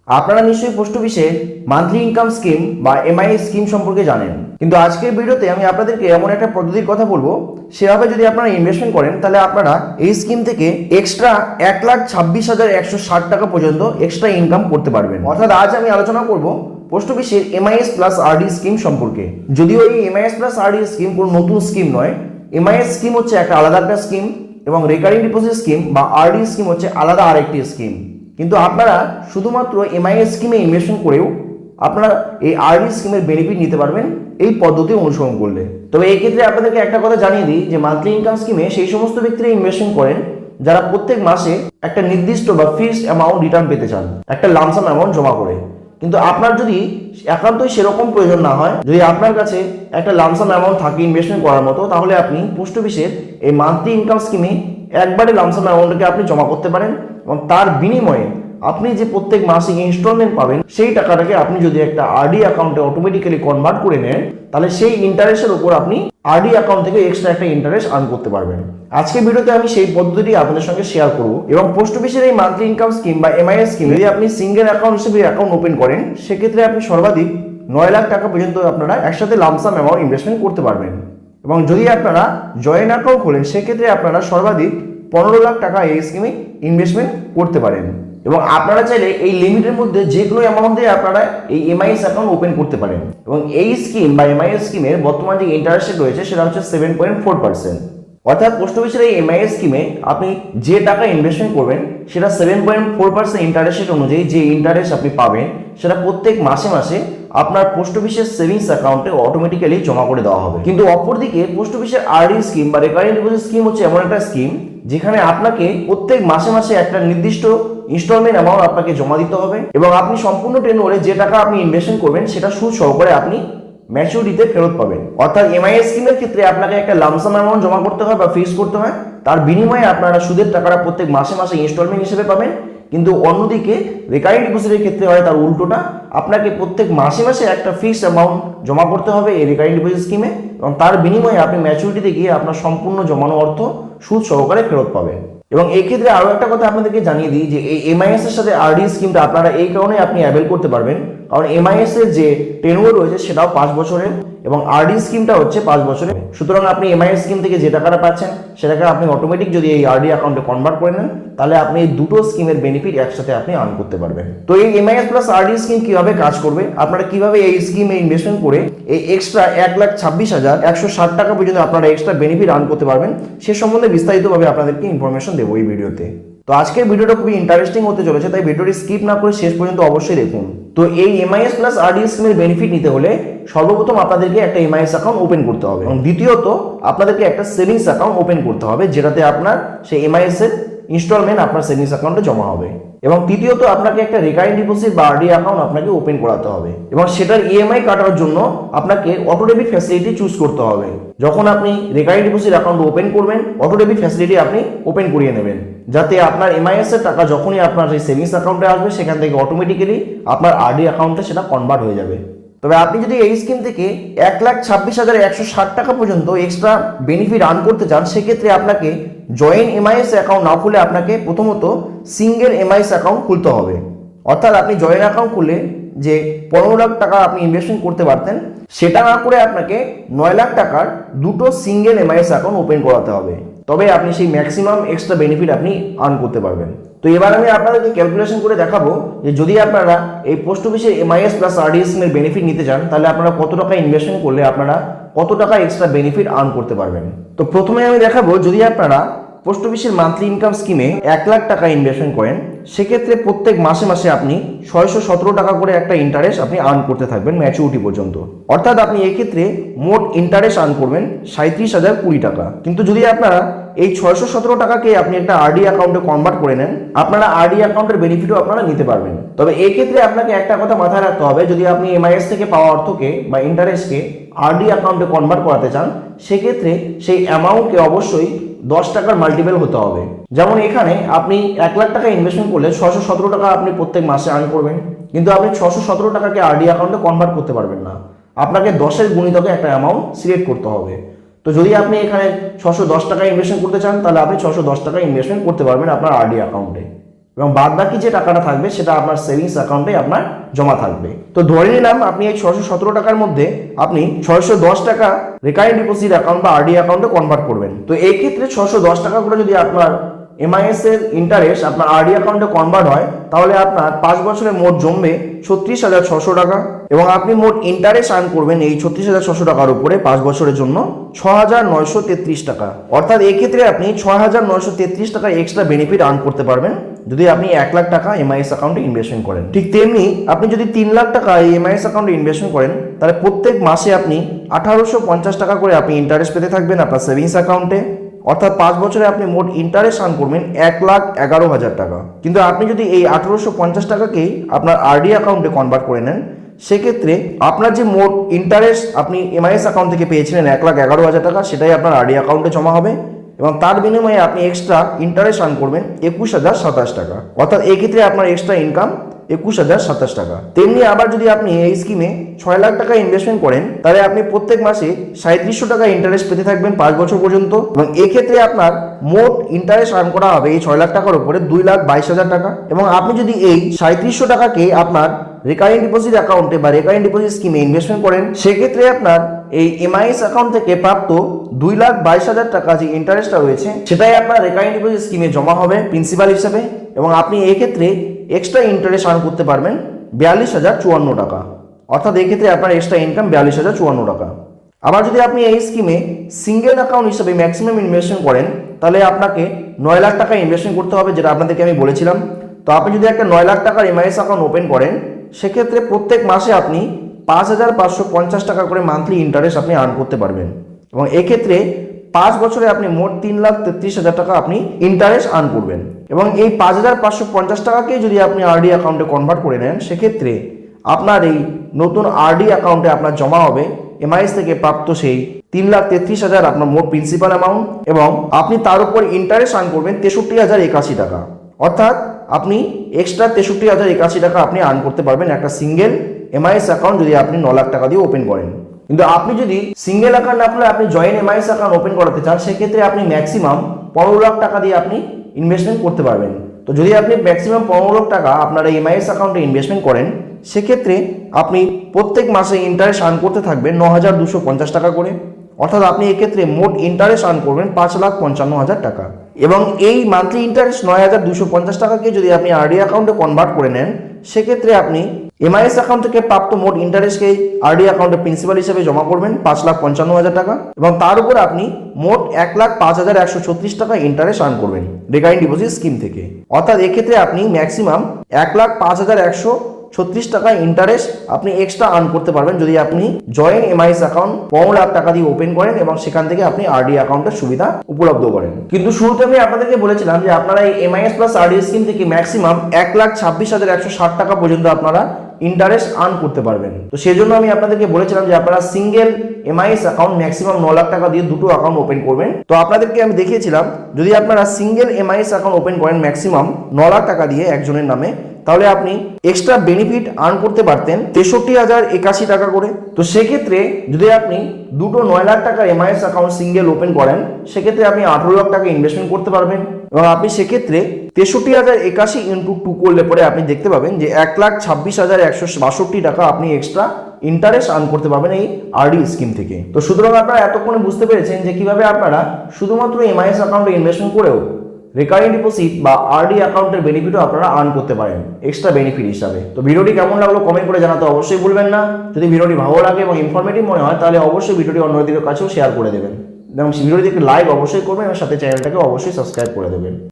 আপনারা নিশ্চয়ই পোস্ট অফিসের মান্থলি ইনকাম স্কিম বা এমআই স্কিম সম্পর্কে জানেন, কিন্তু আজকের ভিডিওতে আমি আপনাদেরকে এমন একটা পদ্ধতির কথা বলবো, সেভাবে যদি আপনারা ইনভেস্টমেন্ট করেন তাহলে আপনারা এই স্কিম থেকে এক্সট্রা 1,26,160 টাকা পর্যন্ত এক্সট্রা ইনকাম করতে পারবেন। অর্থাৎ আজ আমি আলোচনা করব পোস্ট অফিসের এমআইএস প্লাস আরডি স্কিম সম্পর্কে। যদিও এই এমআইএস প্লাস আরডি স্কিম কোনো নতুন স্কিম নয়, এমআইএস স্কিম হচ্ছে একটা আলাদা একটা স্কিম এবং রেকারিং ডিপোজিট স্কিম বা আরডি স্কিম হচ্ছে আলাদা আরেকটি স্কিম। কিন্তু আপনারা শুধুমাত্র এমআইএস স্কিমে ইনভেস্টমেন্ট করেও আপনারা এই আরডি স্কিমের বেনিফিট নিতে পারবেন এই পদ্ধতি অনুসরণ করলে। তবে এই ক্ষেত্রে আপনাদেরকে একটা কথা জানিয়ে দিই যে মান্থলি ইনকাম স্কিমে সেই সমস্ত ব্যক্তিরা ইনভেস্টমেন্ট করেন যারা প্রত্যেক মাসে একটা নির্দিষ্ট বা ফিক্সড অ্যামাউন্ট রিটার্ন পেতে চান, একটা লামসাম অ্যামাউন্ট জমা করে। কিন্তু আপনার যদি একান্তই সেরকম প্রয়োজন না হয়, যদি আপনার কাছে একটা লামসাম অ্যামাউন্ট থাকে ইনভেস্টমেন্ট করার মতো, তাহলে আপনি পোস্ট অফিসের এই মান্থলি ইনকাম স্কিমে একবারে লামসাম অ্যামাউন্টকে আপনি জমা করতে পারেন এবং তার বিনিময়ে আপনি যে প্রত্যেক মাসিক ইনস্টলমেন্ট পাবেন সেই টাকাটাকে আপনি যদি একটা আরডি অ্যাকাউন্টে অটোমেটিক্যালি কনভার্ট করে নেন, তাহলে সেই ইন্টারেস্টের উপর আপনি আরডি অ্যাকাউন্ট থেকে এক্সট্রা একটা ইন্টারেস্ট আর্ন করতে পারবেন। আজকের ভিডিওতে আমি সেই পদ্ধতিটি আপনাদের সঙ্গে শেয়ার করব। এবং পোস্ট অফিসের এই মান্থলি ইনকাম স্কিম বা এমআইএস স্কিম যদি আপনি সিঙ্গেল অ্যাকাউন্ট হিসেবে অ্যাকাউন্ট ওপেন করেন, সেক্ষেত্রে আপনি সর্বাধিক 9 লাখ টাকা পর্যন্ত আপনারা একসাথে লামসাম অ্যামাউন্ট ইনভেস্টমেন্ট করতে পারবেন। এবং যদি আপনারা জয়েন্ট অ্যাকাউন্ট খোলেন, সেক্ষেত্রে আপনারা সর্বাধিক 15 লাখ টাকা এই স্কিমে ইনভেস্টমেন্ট করতে পারেন। এবং আপনারা চাইলে এই লিমিটের মধ্যে যে কোনো অ্যামাউন্ট দিয়ে আপনারা এই এমআইএস অ্যাকাউন্ট ওপেন করতে পারেন। এবং এই স্কিম বা এমআইএস স্কিমের বর্তমান যে ইন্টারেস্ট রেট রয়েছে সেটা হচ্ছে 7.4%। অর্থাৎ পোস্ট অফিসের এই এমআইএস স্কিমে আপনি যে টাকা ইনভেস্টমেন্ট করবেন সেটা 7.4% ইন্টারেস্ট রেট অনুযায়ী যে ইন্টারেস্ট আপনি পাবেন সেটা প্রত্যেক মাসে মাসে আপনার পোস্ট অফিসের সেভিংস অ্যাকাউন্টে অটোমেটিক্যালি জমা করে দেওয়া হবে। কিন্তু অপরদিকে পোস্ট অফিসের আরডি স্কিম বা রেকারিং ডিপোজিট স্কিম হচ্ছে এমন একটা স্কিম যেখানে আপনাকে প্রত্যেক মাসে মাসে একটা নির্দিষ্ট ইনস্টলমেন্ট অ্যামাউন্ট আপনাকে জমা দিতে হবে এবং আপনি সম্পূর্ণ টেনওরে যে টাকা আপনি ইনভেস্টমেন্ট করবেন সেটা সুদ সহকারে আপনি ম্যাচুরিটিতে ফেরত পাবেন। অর্থাৎ এমআইএস স্কিমের ক্ষেত্রে আপনাকে একটা লামসাম অ্যামাউন্ট জমা করতে হয় বা ফিক্স করতে হয়, তার বিনিময়ে আপনারা সুদের টাকাটা প্রত্যেক মাসে মাসে ইনস্টলমেন্ট হিসেবে পাবেন। কিন্তু অন্যদিকে রেকারিং ডিপোজিটের ক্ষেত্রে হয় তার উল্টোটা, আপনাকে প্রত্যেক মাসে মাসে একটা ফিক্সড অ্যামাউন্ট জমা করতে হবে এই রেকারিং ডিপোজিট স্কিমে এবং তার বিনিময়ে আপনি ম্যাচুরিটিতে গিয়ে আপনার সম্পূর্ণ জমানো অর্থ সুদ সহকারে ফেরত পাবেন। এবং এই ক্ষেত্রে আরও একটা কথা আপনাদেরকে জানিয়ে দিই যে এই এমআইএস এর সাথে আরডি স্কিমটা আপনারা এই কারণে আপনি অ্যাভেল করতে পারবেন, কারণ এমআইএস এর যে টেনওয়ার রয়েছে সেটাও 5 বছরের এবং আরডি স্কিমটা হচ্ছে 5 বছরের। সুতরাং আপনি এমআইএস স্কিম থেকে যে টাকাটা পাচ্ছেন সেটাকে আপনি অটোমেটিক যদি এই আরডি অ্যাকাউন্টে কনভার্ট করে নেন, তাহলে আপনি এই দুটো স্কিমের বেনিফিট একসাথে আপনি আর্ন করতে পারবেন। তো এই এমআইএস প্লাস আরডি স্কিম কিভাবে কাজ করবে, আপনারা কিভাবে এই স্কিমে ইনভেস্টমেন্ট করে এই এক্সট্রা 1,26,160 টাকা পর্যন্ত আপনারা এক্সট্রা বেনিফিট আর্ন করতে পারবেন, সে সম্বন্ধে বিস্তারিতভাবে আপনাদেরকে ইনফরমেশন দেবো এই ভিডিওতে। তো আজকের ভিডিওটা খুবই ইন্টারেস্টিং হতে চলেছে, তাই ভিডিওটি স্কিপ না করে শেষ পর্যন্ত অবশ্যই দেখুন। তো এই এমআইএস প্লাস আরডি স্কিমের বেনিফিট নিতে হলে সর্বপ্রথম আপনাদেরকে একটা এমআইএস অ্যাকাউন্ট ওপেন করতে হবে এবং দ্বিতীয়ত আপনাদেরকে একটা সেভিংস অ্যাকাউন্ট ওপেন করতে হবে যেটাতে আপনার সেই এমআইএস এর ইনস্টলমেন্ট আপনার সেভিংস অ্যাকাউন্টে জমা হবে। এবং তৃতীয়ত আপনাকে একটা রেকারিং ডিপোজিট বা আরডি অ্যাকাউন্ট আপনাকে ওপেন করাতে হবে এবং সেটার ইএমআই কাটার জন্য আপনাকে অটো ডেবিট ফ্যাসিলিটি চুজ করতে হবে। যখন আপনি রেকারিং ডিপোজিট অ্যাকাউন্ট ওপেন করবেন, অটো ডেবিট ফ্যাসিলিটি আপনি ওপেন করিয়ে নেবেন, যাতে আপনার এমআইএস এর টাকা যখনই আপনার সেই সেভিংস অ্যাকাউন্টে আসবে সেখান থেকে অটোমেটিক্যালি আপনার আরডি অ্যাকাউন্টে সেটা কনভার্ট হয়ে যাবে। তবে আপনি যদি এই স্কিম থেকে 1,26,160 টাকা পর্যন্ত এক্সট্রা বেনিফিট আর্ন করতে চান, সেক্ষেত্রে আপনাকে জয়েন্ট এমআইএস অ্যাকাউন্ট না খুলে আপনাকে প্রথমত সিঙ্গেল এমআইএস অ্যাকাউন্ট খুলতে হবে। অর্থাৎ আপনি জয়েন্ট অ্যাকাউন্ট খুলে যে 15 লাখ টাকা আপনি ইনভেস্টমেন্ট করতে পারতেন, সেটা না করে আপনাকে 9 লাখ টাকার দুটো সিঙ্গেল এমআইএস অ্যাকাউন্ট ওপেন করাতে হবে, তবে আপনি সেই ম্যাক্সিমাম এক্সট্রা বেনিফিট আপনি আর্ন করতে পারবেন। তো এবার আমি আপনাদেরকে ক্যালকুলেশন করে দেখাবো যে যদি আপনারা এই পোস্ট অফিসের এমআইএস প্লাস আরডি স্কিমের বেনিফিট নিতে চান, তাহলে আপনারা কত টাকা ইনভেস্টমেন্ট করলে আপনারা কত টাকা এক্সট্রা বেনিফিট আর্ন করতে পারবেন। তো প্রথমে আমি দেখাবো যদি আপনারা পোস্ট অফিসের মান্থলি ইনকাম স্কিমে 1 লাখ টাকা ইনভেস্টমেন্ট করেন, সেক্ষেত্রে প্রত্যেক মাসে মাসে আপনি 617 টাকা করে একটা ইন্টারেস্ট আপনি আর্ন করতে থাকবেন ম্যাচুরিটি পর্যন্ত। অর্থাৎ আপনি এক্ষেত্রে মোট ইন্টারেস্ট আর্ন করবেন 37,020 টাকা। কিন্তু যদি আপনারা এই 617 টাকাকে আপনি একটা আরডি অ্যাকাউন্টে কনভার্ট করে নেন, আপনারা আরডি অ্যাকাউন্টের বেনিফিটও আপনারা নিতে পারবেন। তবে এই ক্ষেত্রে আপনাকে একটা কথা মাথায় রাখতে হবে, যদি আপনি এমআইএস থেকে পাওয়া অর্থকে বা ইন্টারেস্টকে আরডি অ্যাকাউন্টে কনভার্ট করাতে চান, সেক্ষেত্রে সেই অ্যামাউন্টকে অবশ্যই 10 টাকার মাল্টিপল হতে হবে। যেমন এখানে আপনি 1 লাখ টাকা ইনভেস্টমেন্ট করলে 617 টাকা আপনি প্রত্যেক মাসে আর্ন করবেন, কিন্তু আপনি 617 টাকাকে আরডি অ্যাকাউন্টে কনভার্ট করতে পারবেন না, আপনাকে 10-এর গুণিতকে একটা অ্যামাউন্ট সিলেক্ট করতে হবে। তো যদি আপনি এখানে 610 টাকা ইনভেস্টমেন্ট করতে চান, তাহলে আপনি 610 টাকা ইনভেস্টমেন্ট করতে পারবেন আপনার আরডি অ্যাকাউন্টে। এবং বাদ বাকি যে টাকাটা থাকবে সেটা আপনার সেভিংস অ্যাকাউন্টে আপনার জমা থাকবে। তো ধরে নিলাম আপনি এই 617 টাকার মধ্যে আপনি 610 টাকা রেকারিং ডিপোজিট অ্যাকাউন্ট বা আরডি অ্যাকাউন্টে কনভার্ট করবেন। তো এই ক্ষেত্রে 610 টাকা করে যদি আপনার এমআইএস এর ইন্টারেস্ট আপনার আরডি অ্যাকাউন্টে কনভার্ট হয়, তাহলে আপনার 5 বছরে মোট জমবে 36,600 টাকা এবং আপনি মোট ইন্টারেস্ট আর্ন করবেন এই 36,600 টাকার উপরে 5 বছরের জন্য 6,933 টাকা। অর্থাৎ এই ক্ষেত্রে আপনি 6,933 টাকা এক্সট্রা বেনিফিট আর্ন করতে পারবেন যদি আপনি 1 লাখ টাকা এমআইএস অ্যাকাউন্টে ইনভেস্টমেন্ট করেন। ঠিক তেমনি আপনি যদি 3 লাখ টাকা এই এমআইএস অ্যাকাউন্টে ইনভেস্টমেন্ট করেন, তাহলে প্রত্যেক মাসে আপনি 1850 টাকা করে আপনি ইন্টারেস্ট পেতে থাকবেন আপনার সেভিংস অ্যাকাউন্টে। অর্থাৎ 5 বছরে আপনি মোট ইন্টারেস্ট আর্ন করবেন 1,11,000 টাকা। কিন্তু আপনি যদি এই 1850 টাকাকেই আপনার আরডি অ্যাকাউন্টে কনভার্ট করে নেন, সেক্ষেত্রে আপনার যে মোট ইন্টারেস্ট আপনি এমআইএস অ্যাকাউন্ট থেকে পেয়েছিলেন 1,11,000 টাকা, সেটাই আপনার আরডি অ্যাকাউন্টে জমা হবে এবং তার বিনিময়ে আপনি এক্সট্রা ইন্টারেস্ট আর্ন করবেন 21,027 টাকা। অর্থাৎ এই ক্ষেত্রে আপনার এক্সট্রা ইনকাম 21,027 টাকা। তেমনি আবার যদি আপনি এই স্কিমে 6 লাখ টাকা ইনভেস্টমেন্ট করেন, তাহলে আপনি প্রত্যেক মাসে 3700 টাকা ইন্টারেস্ট পেতে থাকবেন 5 বছর পর্যন্ত এবং এক্ষেত্রে আপনার মোট ইন্টারেস্ট আর্ন করা হবে এই 6 লাখ টাকার উপরে 2,22,000 টাকা। এবং আপনি যদি এই 3700 টাকাকে আপনার রেকারিং ডিপোজিট অ্যাকাউন্টে বা রেকারিং ডিপোজিট স্কিমে ইনভেস্টমেন্ট করেন, সেক্ষেত্রে আপনার এই এমআইএস অ্যাকাউন্ট থেকে প্রাপ্ত 2,22,000 টাকা যে ইন্টারেস্টটা রয়েছে, সেটাই আপনার রেকারিং ডিপোজিট স্কিমে জমা হবে প্রিন্সিপাল হিসেবে এবং আপনি এই ক্ষেত্রে এক্সট্রা ইন্টারেস্ট আর্ন করতে পারবেন 42,054 টাকা। অর্থাৎ এই ক্ষেত্রে আপনার এক্সট্রা ইনকাম 42,054 টাকা। আবার যদি আপনি এই স্কিমে সিঙ্গেল অ্যাকাউন্ট হিসেবে ম্যাক্সিমাম ইনভেস্টমেন্ট করেন, তাহলে আপনাকে 9 লাখ টাকা ইনভেস্টমেন্ট করতে হবে, যেটা আপনাদেরকে আমি বলেছিলাম। তো আপনি যদি একটা 9 লাখ টাকার এমআইএস অ্যাকাউন্ট ওপেন করেন, সেক্ষেত্রে প্রত্যেক মাসে আপনি 5,550 টাকা করে মান্থলি ইন্টারেস্ট আপনি আর্ন করতে পারবেন এবং এক্ষেত্রে 5 বছরে আপনি মোট 3,33,000 টাকা আপনি ইন্টারেস্ট আর্ন করবেন এবং এই 5,550 টাকাকে যদি আপনি আরডি অ্যাকাউন্টে কনভার্ট করে নেন, সেক্ষেত্রে আপনার এই নতুন আরডি অ্যাকাউন্টে আপনার জমা হবে এমআইএস থেকে প্রাপ্ত সেই 3,33,000 আপনার মোট প্রিন্সিপাল অ্যামাউন্ট এবং আপনি তার উপর ইন্টারেস্ট আর্ন করবেন 63,081 টাকা। অর্থাৎ আপনি এক্সট্রা 63,081 টাকা আপনি আর্ন করতে পারবেন একটা সিঙ্গেল এমআইএস অ্যাকাউন্ট যদি আপনি 9 লাখ টাকা দিয়ে ওপেন করেন। কিন্তু আপনি যদি সিঙ্গেল অ্যাকাউন্ট না খুলে আপনি জয়েন্ট এমআইএস অ্যাকাউন্ট ওপেন করাতে চান, সেক্ষেত্রে আপনি ম্যাক্সিমাম 15 লাখ টাকা দিয়ে আপনি ইনভেস্টমেন্ট করতে পারবেন। তো যদি আপনি ম্যাক্সিমাম 15 লাখ টাকা আপনার এই এমআইএস অ্যাকাউন্টে ইনভেস্টমেন্ট করেন, সেক্ষেত্রে আপনি প্রত্যেক মাসে ইন্টারেস্ট আর্ন করতে থাকবেন 9,250 টাকা করে। অর্থাৎ আপনি এক্ষেত্রে মোট ইন্টারেস্ট আর্ন করবেন 5,55,000 টাকা এবং এই মান্থলি ইন্টারেস্ট 9,250 টাকাকে যদি আপনি আরডি অ্যাকাউন্টে কনভার্ট করে নেন, সেক্ষেত্রে আপনি এমআইএস অ্যাকাউন্ট থেকে প্রাপ্ত মোট ইন্টারেস্টকে আরডি অ্যাকাউন্টে প্রিন্সিপাল হিসেবে জমা করবেন 5,55,000 টাকা এবং তার উপর আপনি মোট 1,05,136 টাকা ইন্টারেস্ট আর্ন করবেন রেকারিং ডিপোজিট স্কিম থেকে। অর্থাৎ এক্ষেত্রে আপনি ম্যাক্সিমাম 1,05,136 টাকা ইন্টারেস্ট আপনি এক্সট্রা আর্ন করতে পারবেন যদি আপনি জয়েন্ট এমআইএস অ্যাকাউন্ট 15 লাখ টাকা দিয়ে ওপেন করেন এবং সেখান থেকে আপনি আরডি অ্যাকাউন্টের সুবিধা উপলব্ধ করেন। কিন্তু শুরুতে আমি আপনাদেরকে বলেছিলাম যে আপনারা এই এমআইএস প্লাস আরডি স্কিম থেকে ম্যাক্সিমাম 1,26,160 টাকা পর্যন্ত আপনারা ইন্টারেস্ট আর্ন করতে পারবেন। তো সেই জন্য আমি আপনাদেরকে বলেছিলাম যে আপনারা single MIS account maximum 9 lakh টাকা দিয়ে দুটো অ্যাকাউন্ট ওপেন করবেন। তো আপনাদেরকে আমি দেখিয়েছিলাম যদি আপনারা সিঙ্গেল এমআইএস অ্যাকাউন্ট ওপেন করেন ম্যাক্সিমাম 9 লাখ টাকা দিয়ে একজনের নামে, তাহলে আপনি এক্সট্রা বেনিফিট আর্ন করতে পারতেন 63,081 টাকা করে। তো সেক্ষেত্রে যদি আপনি দুটো 9 লাখ টাকার এমআইএস অ্যাকাউন্ট সিঙ্গেল ওপেন করেন, সেক্ষেত্রে আপনি 18 লাখ টাকা ইনভেস্টমেন্ট করতে পারবেন এবং আপনি সেক্ষেত্রে 63,081 ইন্টু 2 করলে পরে আপনি দেখতে পাবেন যে 1,26,162 টাকা আপনি এক্সট্রা ইন্টারেস্ট আর্ন করতে পারবেন এই আরডি স্কিম থেকে। তো সুতরাং আপনারা এতক্ষণে বুঝতে পেরেছেন যে কিভাবে আপনারা শুধুমাত্র এমআইএস অ্যাকাউন্টে ইনভেস্টমেন্ট করেও রেকারিং ডিপোজিট বা আরডি অ্যাকাউন্টের বেনিফিটও আপনারা আর্ন করতে পারেন এক্সট্রা বেনিফিট হিসাবে। তো ভিডিওটি কেমন লাগলো কমেন্ট করে জানাতে অবশ্যই ভুলবেন না। যদি ভিডিওটি ভালো লাগে এবং ইনফরমেটিভ মনে হয়, তাহলে অবশ্যই ভিডিওটি অন্যদের কাছেও শেয়ার করে দেবেন এবং ভিডিওটিতে একটি লাইক অবশ্যই করবেন এবং সাথে চ্যানেলটাকে অবশ্যই সাবস্ক্রাইব করে দেবেন।